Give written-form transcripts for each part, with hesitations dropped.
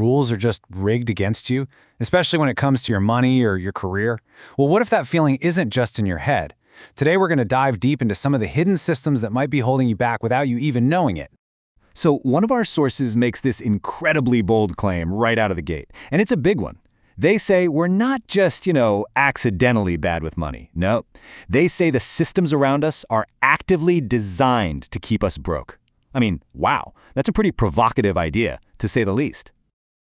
rules are just rigged against you, especially when it comes to your money or your career? Well, what if that feeling isn't just in your head? Today, we're going to dive deep into some of the hidden systems that might be holding you back without you even knowing it. So one of our sources makes this incredibly bold claim right out of the gate, and it's a big one. They say we're not just, accidentally bad with money. No, they say the systems around us are actively designed to keep us broke. I mean, wow, that's a pretty provocative idea, to say the least.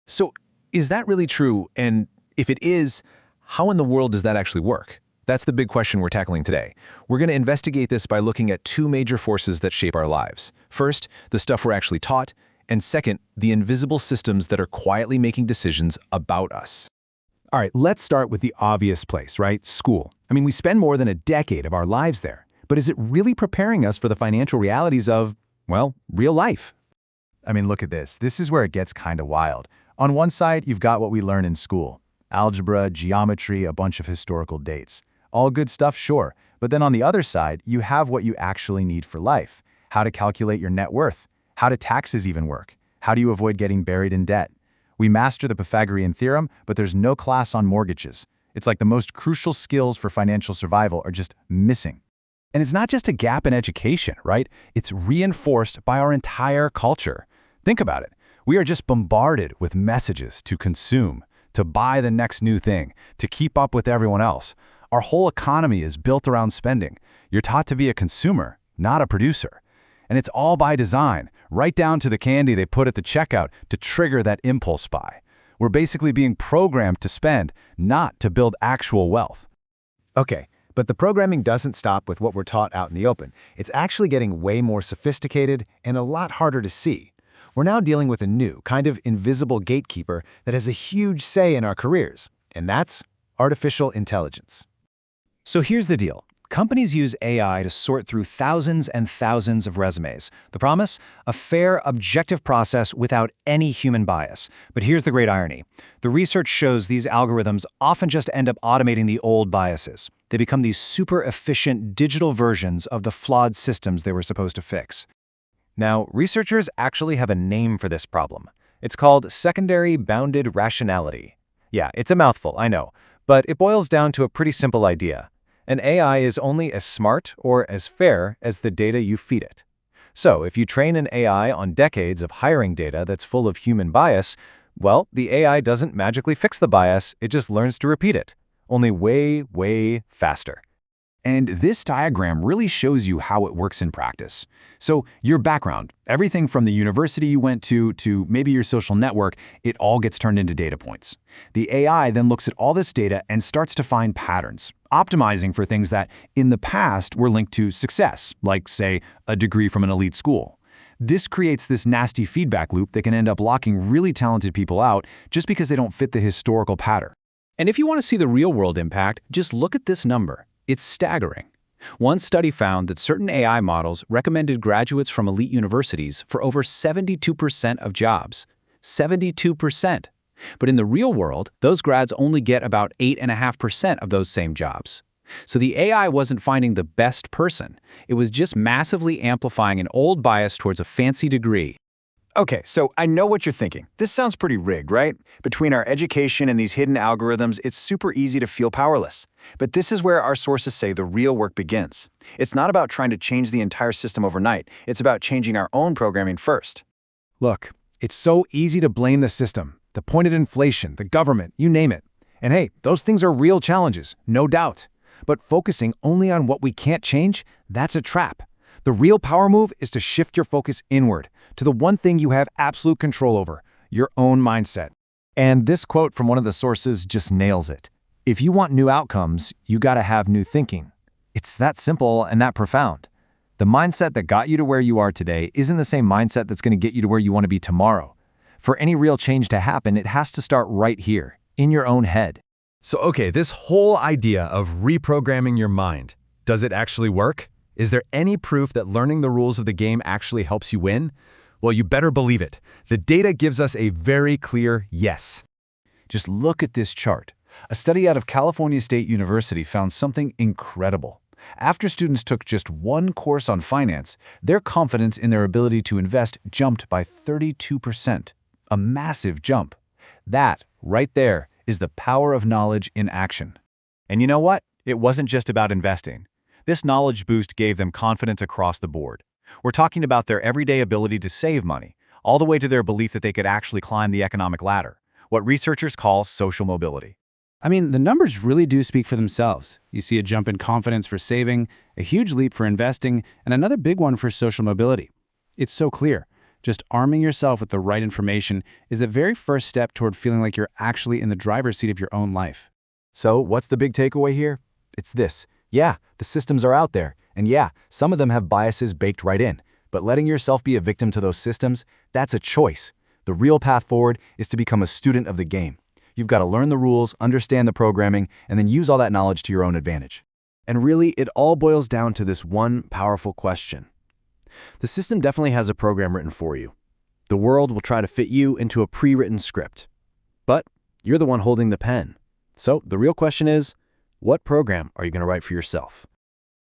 So, is that really true? And if it is, how in the world does that actually work? That's the big question we're tackling today. We're going to investigate this by looking at two major forces that shape our lives. First, the stuff we're actually taught, and second, the invisible systems that are quietly making decisions about us. All right, let's start with the obvious place, right? School. I mean, we spend more than a decade of our lives there. But is it really preparing us for the financial realities of, well, real life? I mean, look at this. This is where it gets kind of wild. On one side, you've got what we learn in school. Algebra, geometry, a bunch of historical dates. All good stuff, sure. But then on the other side, you have what you actually need for life. How to calculate your net worth. How do taxes even work? How do you avoid getting buried in debt? We master the Pythagorean theorem, but there's no class on mortgages. It's like the most crucial skills for financial survival are just missing. And it's not just a gap in education, right? It's reinforced by our entire culture. Think about it. We are just bombarded with messages to consume, to buy the next new thing, to keep up with everyone else. Our whole economy is built around spending. You're taught to be a consumer, not a producer. And it's all by design, right down to the candy they put at the checkout to trigger that impulse buy. We're basically being programmed to spend, not to build actual wealth. Okay, but the programming doesn't stop with what we're taught out in the open. It's actually getting way more sophisticated and a lot harder to see. We're now dealing with a new, kind of invisible gatekeeper that has a huge say in our careers, and that's artificial intelligence. So here's the deal. Companies use AI to sort through thousands and thousands of resumes. The promise? A fair, objective process without any human bias. But here's the great irony. The research shows these algorithms often just end up automating the old biases. They become these super efficient digital versions of the flawed systems they were supposed to fix. Now, researchers actually have a name for this problem. It's called secondary bounded rationality. Yeah, it's a mouthful, I know, but it boils down to a pretty simple idea. An AI is only as smart or as fair as the data you feed it. So if you train an AI on decades of hiring data that's full of human bias, well, the AI doesn't magically fix the bias, it just learns to repeat it, only way, way faster. And this diagram really shows you how it works in practice. So your background, everything from the university you went to maybe your social network, it all gets turned into data points. The AI then looks at all this data and starts to find patterns, optimizing for things that in the past were linked to success, like, say, a degree from an elite school. This creates this nasty feedback loop that can end up locking really talented people out just because they don't fit the historical pattern. And if you want to see the real-world impact, just look at this number. It's staggering. One study found that certain AI models recommended graduates from elite universities for over 72% of jobs. 72%. But in the real world, those grads only get about 8.5% of those same jobs. So the AI wasn't finding the best person. It was just massively amplifying an old bias towards a fancy degree. Okay, so I know what you're thinking. This sounds pretty rigged, right? Between our education and these hidden algorithms, it's super easy to feel powerless. But this is where our sources say the real work begins. It's not about trying to change the entire system overnight. It's about changing our own programming first. Look, it's so easy to blame the system, the pointed inflation, the government, you name it. And hey, those things are real challenges, no doubt. But focusing only on what we can't change, that's a trap. The real power move is to shift your focus inward, to the one thing you have absolute control over, your own mindset. And this quote from one of the sources just nails it. If you want new outcomes, you gotta have new thinking. It's that simple and that profound. The mindset that got you to where you are today isn't the same mindset that's gonna get you to where you want to be tomorrow. For any real change to happen, it has to start right here, in your own head. So okay, this whole idea of reprogramming your mind, does it actually work? Is there any proof that learning the rules of the game actually helps you win? Well, you better believe it. The data gives us a very clear yes. Just look at this chart. A study out of California State University found something incredible. After students took just one course on finance, their confidence in their ability to invest jumped by 32%. A massive jump. That, right there, is the power of knowledge in action. And you know what? It wasn't just about investing. This knowledge boost gave them confidence across the board. We're talking about their everyday ability to save money, all the way to their belief that they could actually climb the economic ladder, what researchers call social mobility. I mean, the numbers really do speak for themselves. You see a jump in confidence for saving, a huge leap for investing, and another big one for social mobility. It's so clear. Just arming yourself with the right information is the very first step toward feeling like you're actually in the driver's seat of your own life. So, what's the big takeaway here? It's this. Yeah, the systems are out there, and yeah, some of them have biases baked right in. But letting yourself be a victim to those systems, that's a choice. The real path forward is to become a student of the game. You've got to learn the rules, understand the programming, and then use all that knowledge to your own advantage. And really, it all boils down to this one powerful question. The system definitely has a program written for you. The world will try to fit you into a pre-written script. But you're the one holding the pen. So the real question is, what program are you going to write for yourself?